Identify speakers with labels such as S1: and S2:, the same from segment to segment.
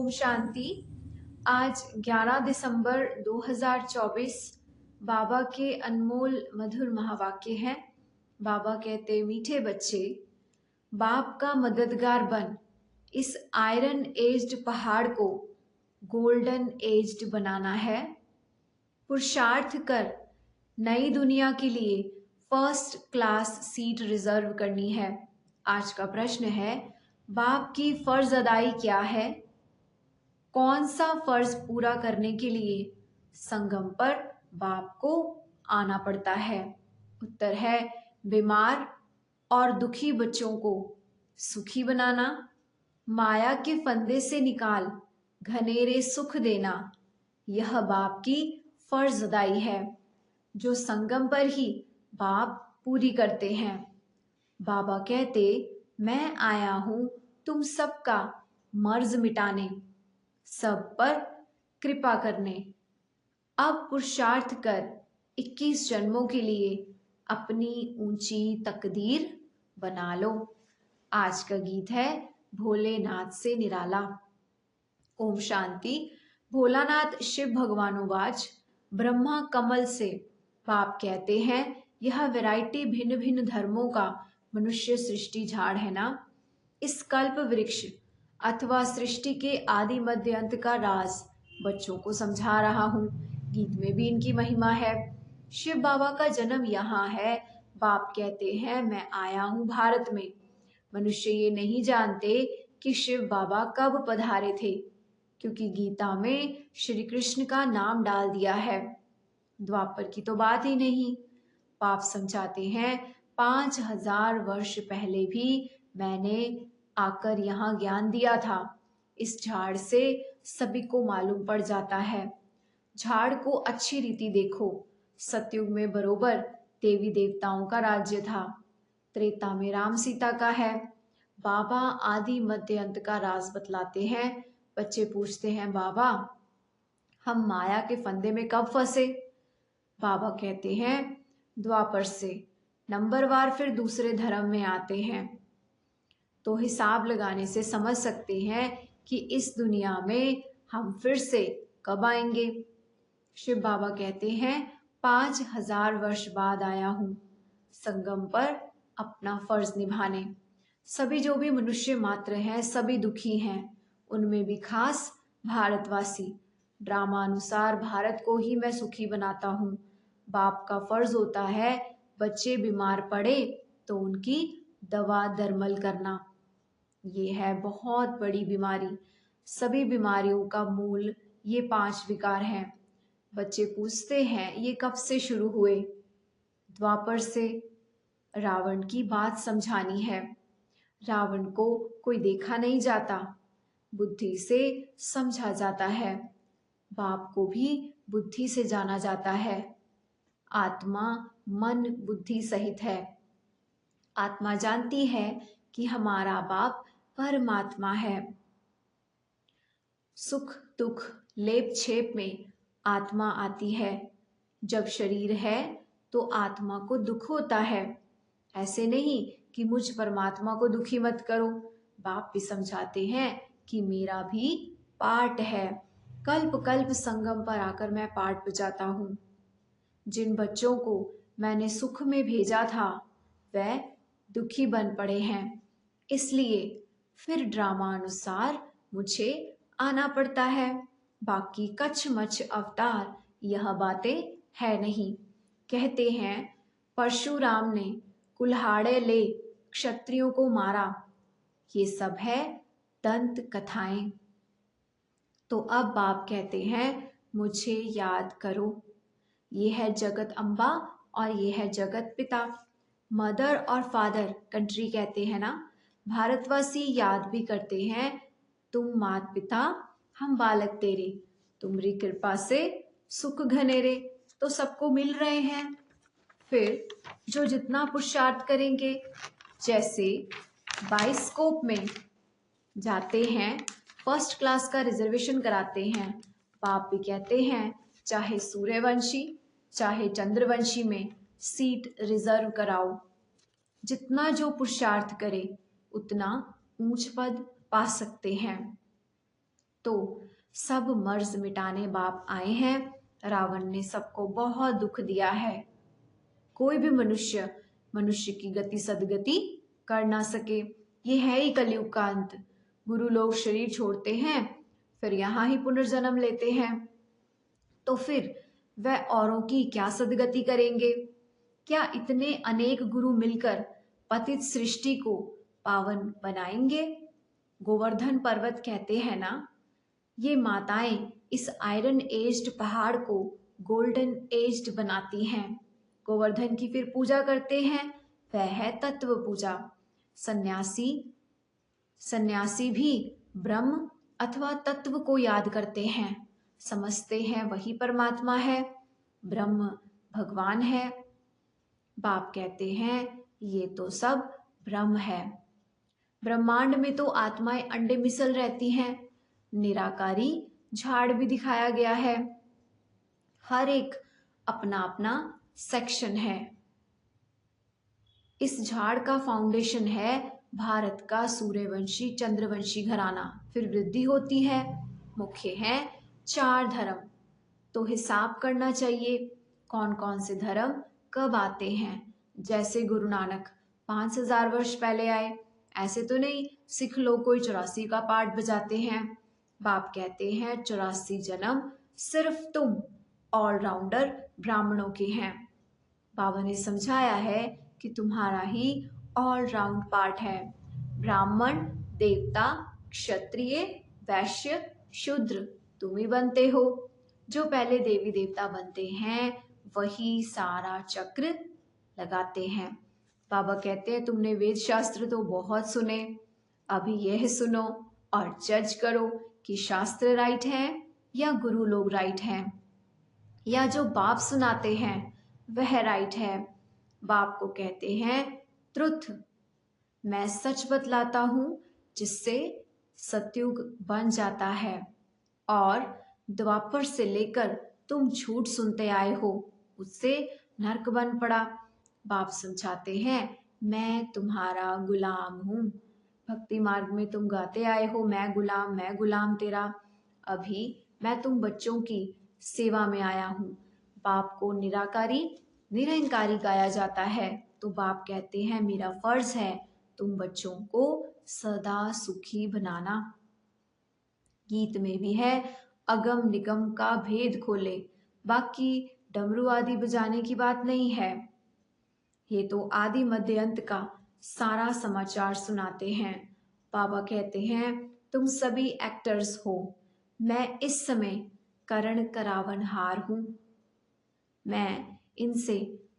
S1: ओम शांति। आज 11 दिसंबर 2024 बाबा के अनमोल मधुर महावाक्य हैं। बाबा कहते, मीठे बच्चे, बाप का मददगार बन इस आयरन एज्ड पहाड़ को गोल्डन एज्ड बनाना है। पुरुषार्थ कर नई दुनिया के लिए फर्स्ट क्लास सीट रिजर्व करनी है। आज का प्रश्न है, बाप की फर्ज अदाई क्या है? कौन सा फर्ज पूरा करने के लिए संगम पर बाप को आना पड़ता है? उत्तर है, बीमार और दुखी बच्चों को सुखी बनाना, माया के फंदे से निकाल घनेरे सुख देना। यह बाप की फर्ज अदाई है जो संगम पर ही बाप पूरी करते हैं। बाबा कहते, मैं आया हूं तुम सबका मर्ज मिटाने, सब पर कृपा करने। अब पुरुषार्थ कर 21 जन्मों के लिए अपनी ऊंची तकदीर बना लो। आज का गीत है भोलेनाथ से निराला। ओम शांति। भोलानाथ शिव भगवानुवाच, ब्रह्मा कमल से बाप कहते हैं, यह वैरायटी भिन्न भिन्न धर्मों का मनुष्य सृष्टि झाड़ है ना। इस कल्प वृक्ष अथवा सृष्टि के आदि मध्य अंत का राज बच्चों को समझा रहा हूँ। गीत में भी इनकी महिमा है। शिव बाबा का जन्म यहाँ है। बाप कहते हैं, मैं आया हूँ भारत में। मनुष्य ये नहीं जानते कि शिव बाबा कब पधारे थे, क्योंकि गीता में श्री कृष्ण का नाम डाल दिया है। द्वापर की तो बात ही नहीं। बाप समझाते हैं, 5000 वर्ष पहले भी मैंने आकर यहाँ ज्ञान दिया था। इस झाड़ से सभी को मालूम पड़ जाता है। झाड़ को अच्छी रीति देखो। सतयुग में बरोबर देवी देवताओं का राज्य था। त्रेता में राम सीता का है। बाबा आदि मध्य अंत का राज बतलाते हैं। बच्चे पूछते हैं, बाबा हम माया के फंदे में कब फंसे? बाबा कहते हैं, द्वापर से। नंबरवार फिर दूसरे धर्म में आते हैं तो हिसाब लगाने से समझ सकते हैं कि इस दुनिया में हम फिर से कब आएंगे। शिव बाबा कहते हैं, 5000 वर्ष बाद आया हूं संगम पर अपना फर्ज निभाने। सभी जो भी मनुष्य मात्र हैं सभी दुखी हैं, उनमें भी खास भारतवासी। ड्रामा अनुसार भारत को ही मैं सुखी बनाता हूँ। बाप का फर्ज होता है बच्चे बीमार पड़े तो उनकी दवा दरमल करना। ये है बहुत बड़ी बीमारी। सभी बीमारियों का मूल ये 5 विकार हैं। बच्चे पूछते हैं, ये कब से शुरू हुए? द्वापर से। रावण की बात समझानी है। रावण को कोई देखा नहीं जाता, बुद्धि से समझा जाता है। बाप को भी बुद्धि से जाना जाता है। आत्मा मन बुद्धि सहित है। आत्मा जानती है कि हमारा बाप परमात्मा है। सुख दुख लेप छेप में आत्मा आती है। जब शरीर है तो आत्मा को दुख होता है। ऐसे नहीं कि मुझ परमात्मा को दुखी मत करो। बाप भी समझाते हैं कि मेरा भी पार्ट है। कल्प कल्प संगम पर आकर मैं पार्ट बजाता हूँ। जिन बच्चों को मैंने सुख में भेजा था वह दुखी बन पड़े हैं, इसलिए फिर ड्रामा अनुसार मुझे आना पड़ता है। बाकी कच्छ मच्छ अवतार यह बातें है नहीं। कहते हैं, परशुराम ने कुल्हाड़े ले क्षत्रियों को मारा। ये सब है दंत कथाएं। तो अब बाप कहते हैं, मुझे याद करो। ये है जगत अम्बा और ये है जगत पिता। मदर और फादर कंट्री कहते हैं ना। भारतवासी याद भी करते हैं, तुम मात पिता हम बालक तेरे, तुम्हारी कृपा से सुख घनेरे। तो सबको मिल रहे हैं। फिर जो जितना पुरुषार्थ करेंगे, जैसे बाइस्कोप में जाते हैं, फर्स्ट क्लास का रिजर्वेशन कराते हैं। बाप भी कहते हैं, चाहे सूर्यवंशी चाहे चंद्रवंशी में सीट रिजर्व कराओ। जितना जो पुरुषार्थ करे उतना ऊंच पद पा सकते हैं। तो सब मर्ज मिटाने बाप आए हैं। रावण ने सबको बहुत दुख दिया है। कोई भी मनुष्य मनुष्य की गति सदगति कर ना सके। ये है ही कलयुग का अंत। गुरु लोग शरीर छोड़ते हैं, फिर यहाँ ही पुनर्जन्म लेते हैं, तो फिर वह औरों की क्या सदगति करेंगे? क्या इतने अनेक गुरु मिलकर पतित सृष्टि को पावन बनाएंगे? गोवर्धन पर्वत कहते हैं ना, ये माताएं इस आयरन एज्ड पहाड़ को गोल्डन एज्ड बनाती हैं। गोवर्धन की फिर पूजा करते हैं, वह है तत्व पूजा। सन्यासी सन्यासी भी ब्रह्म अथवा तत्व को याद करते हैं, समझते हैं वही परमात्मा है, ब्रह्म भगवान है। बाप कहते हैं ये तो सब ब्रह्म है। ब्रह्मांड में तो आत्माएं अंडे मिसल रहती हैं। निराकारी झाड़ भी दिखाया गया है। हर एक अपना अपना सेक्शन है। इस झाड़ का फाउंडेशन है भारत का सूर्यवंशी चंद्रवंशी घराना। फिर वृद्धि होती है। मुख्य है 4 धर्म। तो हिसाब करना चाहिए कौन कौन से धर्म कब आते हैं। जैसे गुरु नानक 5000 वर्ष पहले आए, ऐसे तो नहीं सिख लोग कोई 84 का पाठ बजाते हैं। बाप कहते हैं 84 जन्म सिर्फ तुम ऑलराउंडर ब्राह्मणों के हैं। बाबा ने समझाया है कि तुम्हारा ही ऑलराउंड पार्ट है। ब्राह्मण, देवता, क्षत्रिय, वैश्य, शूद्र तुम ही बनते हो। जो पहले देवी देवता बनते हैं वही सारा चक्र लगाते हैं। बाबा कहते हैं तुमने वेद शास्त्र तो बहुत सुने, अभी यह सुनो और जज करो कि शास्त्र राइट है या गुरु लोग राइट हैं, या जो बाप सुनाते हैं वह राइट है। बाप को कहते हैं ट्रुथ। मैं सच बतलाता हूं जिससे सतयुग बन जाता है, और द्वापर से लेकर तुम झूठ सुनते आए हो उससे नरक बन पड़ा। बाप समझाते हैं मैं तुम्हारा गुलाम हूं। भक्ति मार्ग में तुम गाते आए हो मैं गुलाम तेरा। अभी मैं तुम बच्चों की सेवा में आया हूं। बाप को निराकारी निरंकारी गाया जाता है, तो बाप कहते हैं मेरा फर्ज है तुम बच्चों को सदा सुखी बनाना। गीत में भी है अगम निगम का भेद खोले। बाकी डमरू आदि बजाने की बात नहीं है, ये तो आदि मध्य अंत का सारा समाचार सुनाते हैं। बाबा कहते हैं तुम सभी एक्टर्स हो, मैं इस समय करण करावन हार हूं। मैं इनसे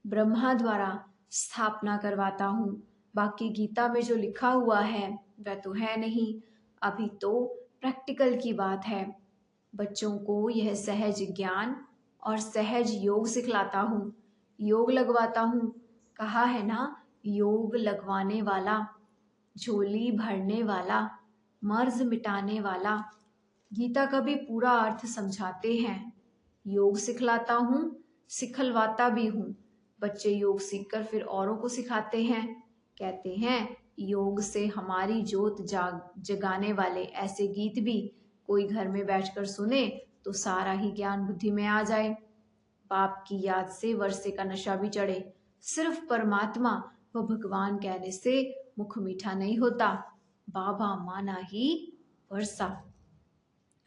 S1: ब्रह्मा द्वारा स्थापना करवाता हूं। बाकी गीता में जो लिखा हुआ है वह तो है नहीं, अभी तो प्रैक्टिकल की बात है। बच्चों को यह सहज ज्ञान और सहज योग सिखलाता हूँ, योग लगवाता हूँ। कहा है ना, योग लगवाने वाला, झोली भरने वाला, मर्ज मिटाने वाला। गीता का भी पूरा अर्थ समझाते हैं। योग सिखलाता हूँ, सिखलवाता भी हूँ। बच्चे योग सीखकर फिर औरों को सिखाते हैं। कहते हैं योग से हमारी जोत जगाने वाले ऐसे गीत भी कोई घर में बैठकर सुने तो सारा ही ज्ञान बुद्धि में आ जाए। बाप की याद से वर्षे का नशा भी चढ़े। सिर्फ परमात्मा व भगवान कहने से मुख मीठा नहीं होता, बाबा माना ही वर्षा।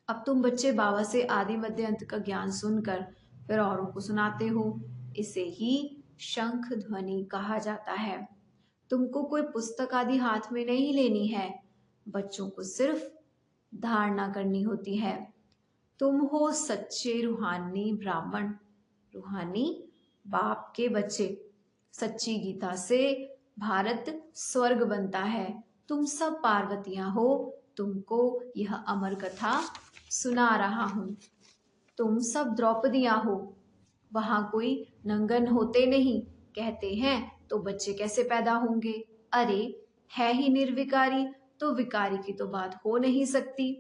S1: अब तुम बच्चे बाबा से आदि मध्य अंत का ज्ञान सुनकर फिर औरों को सुनाते हो, इसे ही शंख ध्वनि कहा जाता है। तुमको कोई पुस्तक आदि हाथ में नहीं लेनी है, बच्चों को सिर्फ धारणा करनी होती है। तुम हो सच्चे रूहानी ब्राह्मण, रूहानी बाप के बच्चे। सच्ची गीता से भारत स्वर्ग बनता है। तुम सब पार्वतियां हो, तुमको यह अमर कथा सुना रहा हूं। तुम सब द्रौपदियां हो, वहां कोई नंगन होते नहीं। कहते हैं तो बच्चे कैसे पैदा होंगे? अरे है ही निर्विकारी, तो विकारी की तो बात हो नहीं सकती।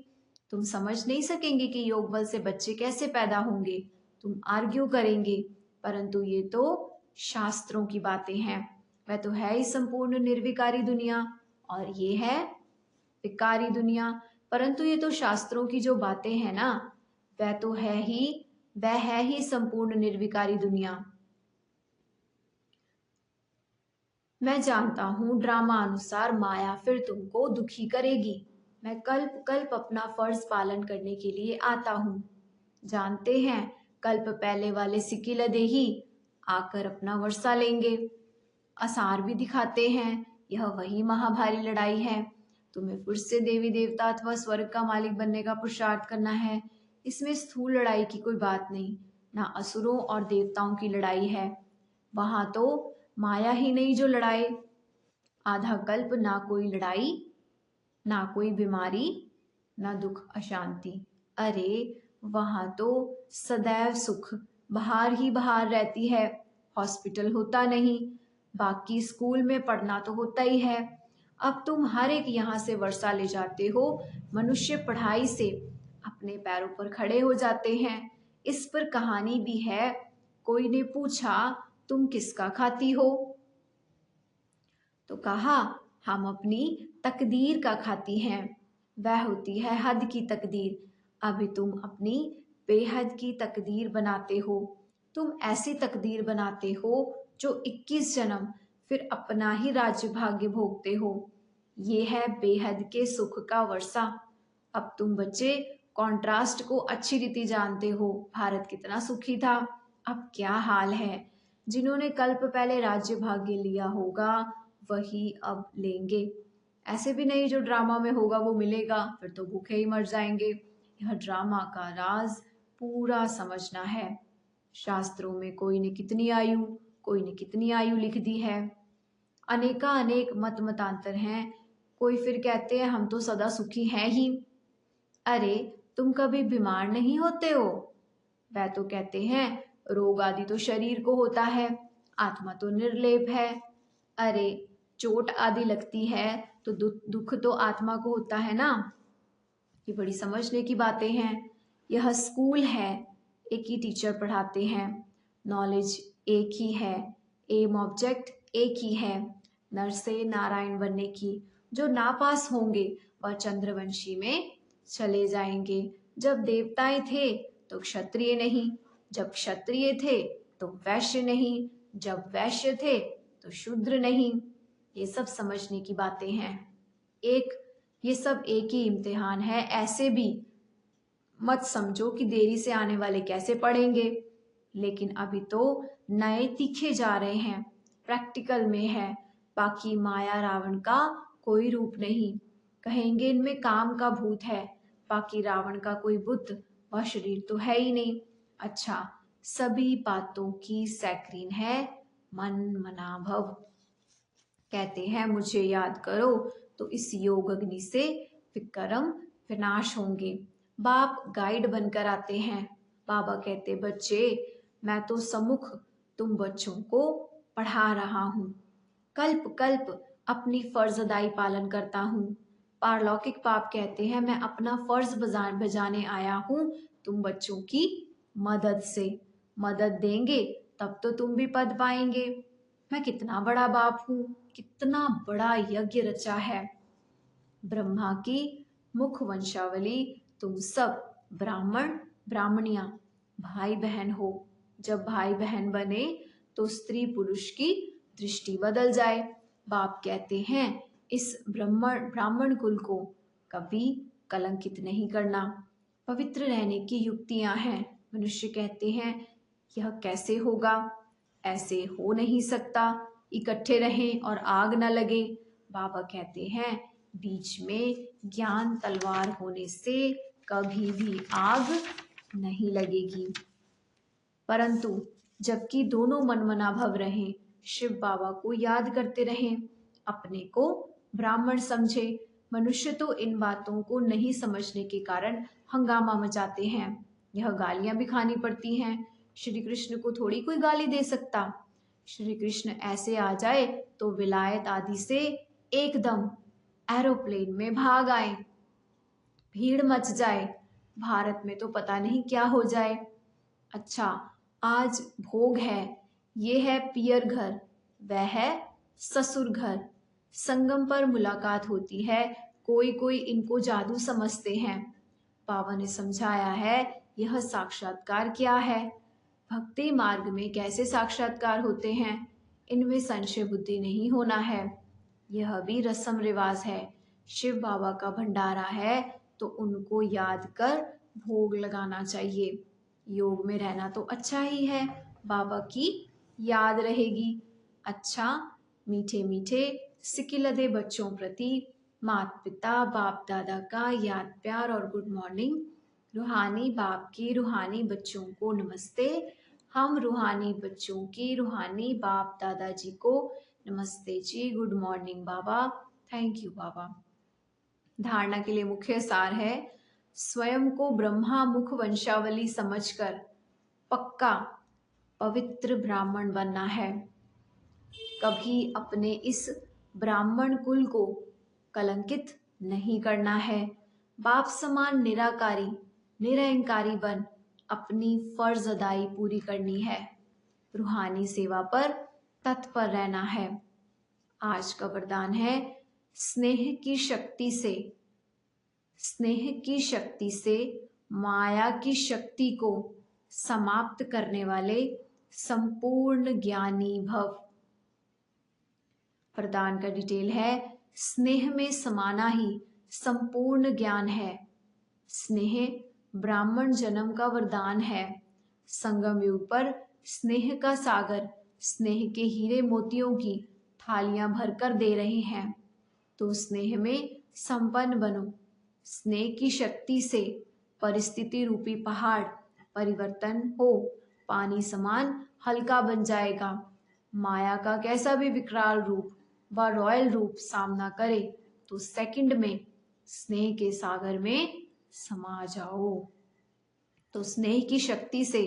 S1: तुम समझ नहीं सकेंगे कि योग बल से बच्चे कैसे पैदा होंगे। तुम आर्ग्यू करेंगे, परंतु ये तो शास्त्रों की बातें हैं। वह तो है ही संपूर्ण निर्विकारी दुनिया, और ये है विकारी दुनिया। परंतु ये तो शास्त्रों की जो बातें हैं ना, वह है ही संपूर्ण निर्विकारी दुनिया। मैं जानता हूँ ड्रामा अनुसार माया फिर तुमको दुखी करेगी। मैं कल्प कल्प अपना फर्ज पालन करने के लिए आता हूँ। जानते हैं कल्प पहले वाले सिकिलदे ही आकर अपना वर्षा लेंगे। आसार भी दिखाते हैं यह वही महाभारी लड़ाई है। तुम्हें फिर से देवी देवता अथवा स्वर्ग का मालिक बनने का पुरुषार्थ करना है। इसमें स्थूल लड़ाई की कोई बात नहीं, ना असुरों और देवताओं की लड़ाई है। वहां तो माया ही नहीं जो लड़ाए। आधा कल्प ना कोई लड़ाई, ना कोई बीमारी, ना दुख अशांति। अरे वहां तो सदैव सुख बहार ही बहार रहती है। हॉस्पिटल होता नहीं, बाकी स्कूल में पढ़ना तो होता ही है। अब तुम हर एक यहाँ से वर्षा ले जाते हो। मनुष्य पढ़ाई से अपने पैरों पर खड़े हो जाते हैं। इस पर कहानी भी है। कोई ने पूछा तुम किसका खाती हो, तो कहा हम अपनी तकदीर का खाती हैं। वह होती है हद की तकदीर। अभी तुम अपनी बेहद की तकदीर बनाते हो। तुम ऐसी तकदीर बनाते हो जो 21 जन्म फिर अपना ही राज्य भाग्य भोगते हो। ये है बेहद के सुख का वर्षा। अब तुम बच्चे कॉन्ट्रास्ट को अच्छी रीति जानते हो। भारत कितना सुखी था, अब क्या हाल है। जिन्होंने कल्प पहले राज्य भाग्य लिया होगा वही अब लेंगे। ऐसे भी नहीं जो ड्रामा में होगा वो मिलेगा, फिर तो भूखे ही मर जाएंगे। यह ड्रामा का राज पूरा समझना है। शास्त्रों में कोई ने कितनी आयु लिख दी है। अनेका अनेक मत मतांतर हैं। कोई फिर कहते हैं हम तो सदा सुखी हैं ही। अरे तुम कभी बीमार नहीं होते हो। वह तो कहते हैं रोग आदि तो शरीर को होता है, आत्मा तो निर्लेप है। अरे चोट आदि लगती है तो दुख तो आत्मा को होता है ना। ये बड़ी समझने की बातें हैं। यह स्कूल है, एक ही टीचर पढ़ाते हैं, नॉलेज एक ही है, एम ऑब्जेक्ट एक ही है, नर से नारायण बनने की। जो नापास होंगे वह चंद्रवंशी में चले जाएंगे। जब देवताएं थे तो क्षत्रिय नहीं, जब क्षत्रिय थे तो वैश्य नहीं, जब वैश्य थे तो शूद्र नहीं। ये सब समझने की बातें हैं। ये सब एक ही इम्तिहान है। ऐसे भी मत समझो कि देरी से आने वाले कैसे पढ़ेंगे, लेकिन अभी तो नए तीखे जा रहे हैं, प्रैक्टिकल में है। बाकी माया रावण का कोई रूप नहीं। कहेंगे इनमें काम का भूत है, बाकी रावण का कोई बुत व शरीर तो है ही नहीं। अच्छा, सभी बातों की सैक्रीन है मन मना भव। कहते हैं मुझे याद करो तो इस योग अग्नि से विक्रम विनाश होंगे। बाप गाइड बनकर आते हैं। बाबा कहते बच्चे मैं तो सम्मुख तुम बच्चों को पढ़ा रहा हूँ। कल्प कल्प अपनी फर्ज अदाई पालन करता हूँ। पारलौकिक बाप कहते हैं मैं अपना फर्ज बजाने आया हूँ तुम बच्चों की मदद से। मदद देंगे तब तो तुम भी पद पाएंगे। मैं कितना बड़ा बाप हूँ, कितना बड़ा यज्ञ रचा है। ब्रह्मा की मुख वंशावली तुम सब ब्राह्मण ब्राह्मणियां भाई बहन हो। जब भाई बहन बने तो स्त्री पुरुष की दृष्टि बदल जाए। बाप कहते हैं इस ब्राह्मण कुल को कभी कलंकित नहीं करना। पवित्र रहने की युक्तियां हैं। मनुष्य कहते हैं यह कैसे होगा, ऐसे हो नहीं सकता, इकट्ठे रहें और आग न लगे। बाबा कहते हैं बीच में ज्ञान तलवार होने से कभी भी आग नहीं लगेगी। परंतु जबकि दोनों मनमना भव रहें, शिव बाबा को याद करते रहें, अपने को ब्राह्मण समझे। मनुष्य तो इन बातों को नहीं समझने के कारण हंगामा मचाते हैं। यह गालियां भी खानी पड़ती हैं। श्री कृष्ण को थोड़ी कोई गाली दे सकता। श्री कृष्ण ऐसे आ जाए तो विलायत आदि से एकदम एरोप्लेन में भाग आए, भीड़ मच जाए, भारत में तो पता नहीं क्या हो जाए। अच्छा, आज भोग है, ये है पियर घर, वह है ससुर घर। संगम पर मुलाकात होती है, कोई कोई इनको जादू समझते हैं। बाबा ने समझाया है यह साक्षात्कार क्या है, भक्ति मार्ग में कैसे साक्षात्कार होते हैं, इनमें संशय बुद्धि नहीं होना है। यह भी रस्म रिवाज है। शिव बाबा का भंडारा है तो उनको याद कर भोग लगाना चाहिए। योग में रहना तो अच्छा ही है, बाबा की याद रहेगी। अच्छा, मीठे मीठे सिकिलदे बच्चों प्रति माता पिता बाप दादा का याद प्यार और गुड मॉर्निंग। रूहानी बाप की रूहानी बच्चों को नमस्ते। हम रूहानी बच्चों की रूहानी बाप दादाजी को नमस्ते जी। गुड मॉर्निंग बाबा। थैंक यू बाबा। धारणा के लिए मुख्य सार है, स्वयं को ब्रह्मा मुख वंशावली समझकर पक्का पवित्र ब्राह्मण बनना है। कभी अपने इस ब्राह्मण कुल को कलंकित नहीं करना है। बाप समान निराकारी निरहंकारी बन अपनी फर्ज अदाई पूरी करनी है। रूहानी सेवा पर तत्पर रहना है। आज का वरदान है, स्नेह की शक्ति से माया की शक्ति को समाप्त करने वाले संपूर्ण ज्ञानी भव। वरदान का डिटेल है, स्नेह में समाना ही संपूर्ण ज्ञान है। स्नेह ब्राह्मण जन्म का वरदान है। संगम युग पर स्नेह का सागर स्नेह के हीरे मोतियों की थालियां भरकर दे रहे हैं, तो स्नेह में संपन्न बनो। स्नेह की शक्ति से परिस्थिति रूपी पहाड़ परिवर्तन हो पानी समान हल्का बन जाएगा। माया का कैसा भी विकराल रूप व रॉयल रूप सामना करे तो सेकंड में स्नेह के सागर में समा जाओ। तो स्नेह की शक्ति से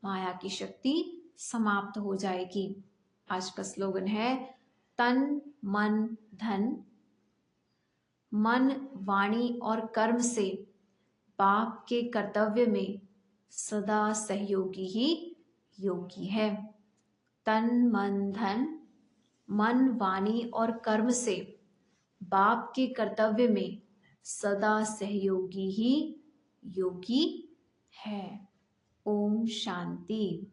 S1: माया की शक्ति समाप्त हो जाएगी। आज का स्लोगन है, तन मन धन, मन वाणी और कर्म से बाप के कर्तव्य में सदा सहयोगी ही योगी है। तन मन धन, मन वाणी और कर्म से बाप के कर्तव्य में सदा सहयोगी ही योगी है। ओम शांति।